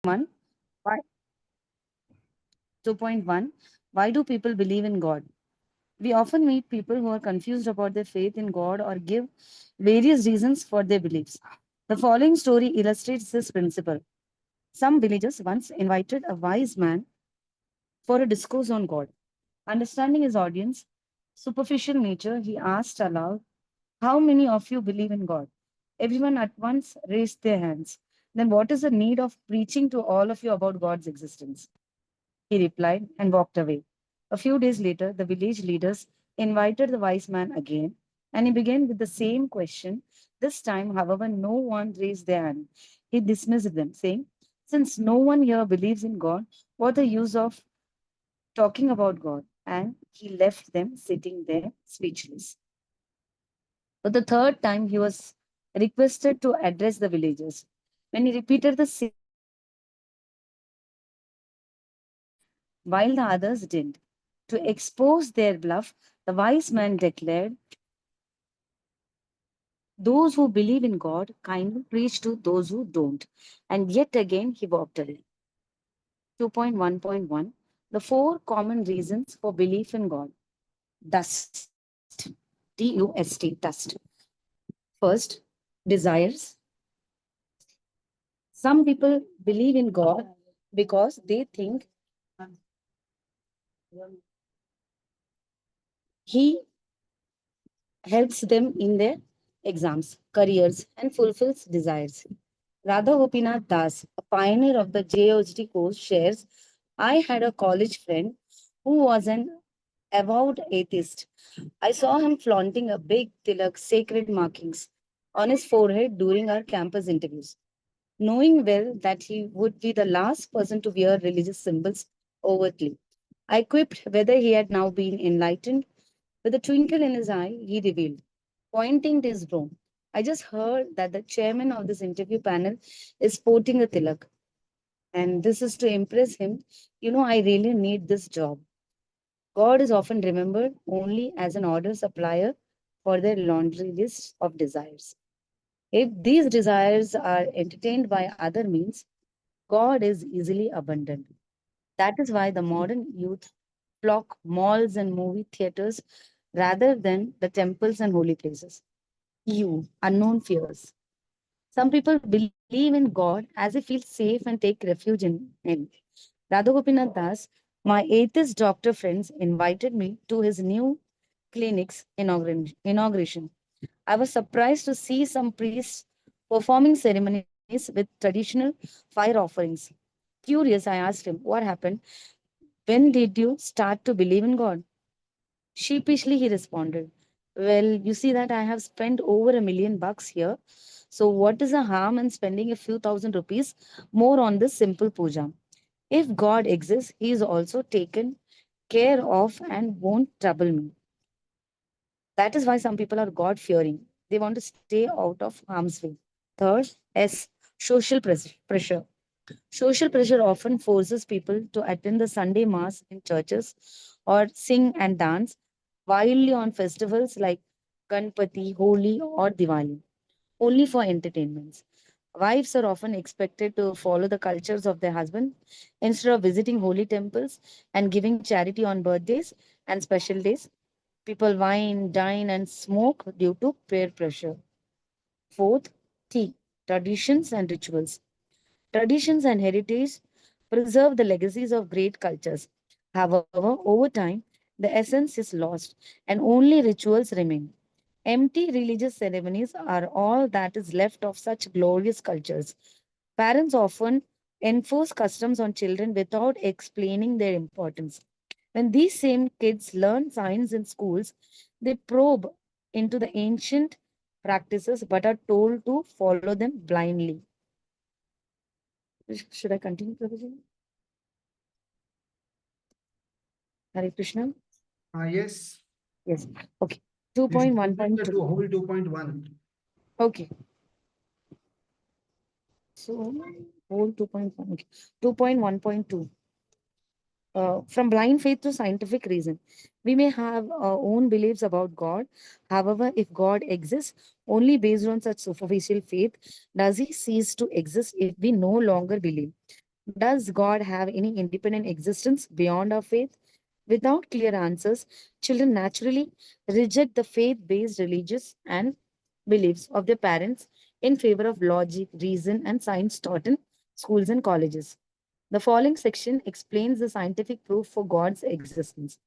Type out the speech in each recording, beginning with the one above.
1. Why, 2.1. Why do people believe in God? We often meet people who are confused about their faith in God or give various reasons for their beliefs. The following story illustrates this principle. Some villagers once invited a wise man for a discourse on God. Understanding his audience, superficial nature, he asked aloud, "How many of you believe in God?" Everyone at once raised their hands. "Then what is the need of preaching to all of you about God's existence?" He replied and walked away. A few days later, the village leaders invited the wise man again, and he began with the same question. This time, however, no one raised their hand. He dismissed them, saying, "Since no one here believes in God, what the use of talking about God?" And he left them sitting there speechless. For the third time, he was requested to address the villagers. When he repeated the same question, some nodded while the others didn't. To expose their bluff, the wise man declared, "Those who believe in God kindly preach to those who don't." And yet again, he walked away. 2.1.1. The four common reasons for belief in God. Dust. Dust. First, desires. Some people believe in God because they think He helps them in their exams, careers, and fulfills desires. Radha Gopinath Das, a pioneer of the JOHT course, shares, "I had a college friend who was an avowed atheist. I saw him flaunting a big tilak, sacred markings, on his forehead during our campus interviews, knowing well that he would be the last person to wear religious symbols overtly. I quipped whether he had now been enlightened. With a twinkle in his eye, he revealed, pointing to his broom, I just heard that the chairman of this interview panel is sporting a tilak, and this is to impress him. You know, I really need this job." God is often remembered only as an order supplier for their laundry list of desires. If these desires are entertained by other means, God is easily abandoned. That is why the modern youth flock malls and movie theaters rather than the temples and holy places. Unknown fears. Some people believe in God as they feel safe and take refuge in Him. Radha Gopinath Das, my atheist doctor friends invited me to his new clinic's inauguration. I was surprised to see some priests performing ceremonies with traditional fire offerings. Curious, I asked him, "What happened? When did you start to believe in God?" Sheepishly, he responded, "Well, you see that I have spent over $1 million here. So, what is the harm in spending a few thousand rupees more on this simple puja? If God exists, He is also taken care of and won't trouble me." That is why some people are God fearing. They want to stay out of harm's way. Third, S. Social pressure. Social pressure often forces people to attend the Sunday Mass in churches or sing and dance wildly on festivals like Ganpati, Holi, or Diwali, only for entertainments. Wives are often expected to follow the cultures of their husband instead of visiting holy temples and giving charity on birthdays and special days. People wine, dine, and smoke due to peer pressure. Fourth, T. Traditions and rituals. Traditions and heritage preserve the legacies of great cultures. However, over time, the essence is lost and only rituals remain. Empty religious ceremonies are all that is left of such glorious cultures. Parents often enforce customs on children without explaining their importance. When these same kids learn science in schools, they probe into the ancient practices but are told to follow them blindly. Should I continue, Prabhuji? Hare Krishna? Yes. Yes. Okay. You should complete the 2.1.2. whole 2.1. Okay. So, whole 2.1. Okay. 2.1.2. From blind faith to scientific reason. We may have our own beliefs about God. However, if God exists only based on such superficial faith, does he cease to exist if we no longer believe? Does God have any independent existence beyond our faith? Without clear answers, children naturally reject the faith based religious and beliefs of their parents in favor of logic, reason, and science taught in schools and colleges. The following section explains the scientific proof for God's existence.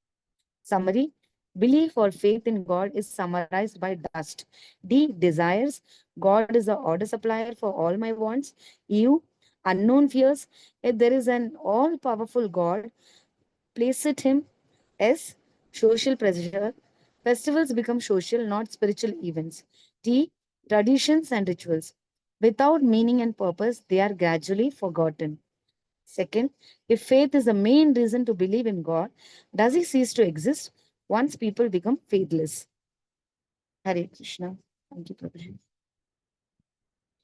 Summary: belief or faith in God is summarized by dust. D. Desires: God is the order supplier for all my wants. U. Unknown fears: if there is an all powerful God, place it him. S. Social pressure: festivals become social, not spiritual events. T. Traditions and rituals: without meaning and purpose, they are gradually forgotten. Second, if faith is the main reason to believe in God, does he cease to exist once people become faithless? Hare Krishna. Thank you, Prabhuji.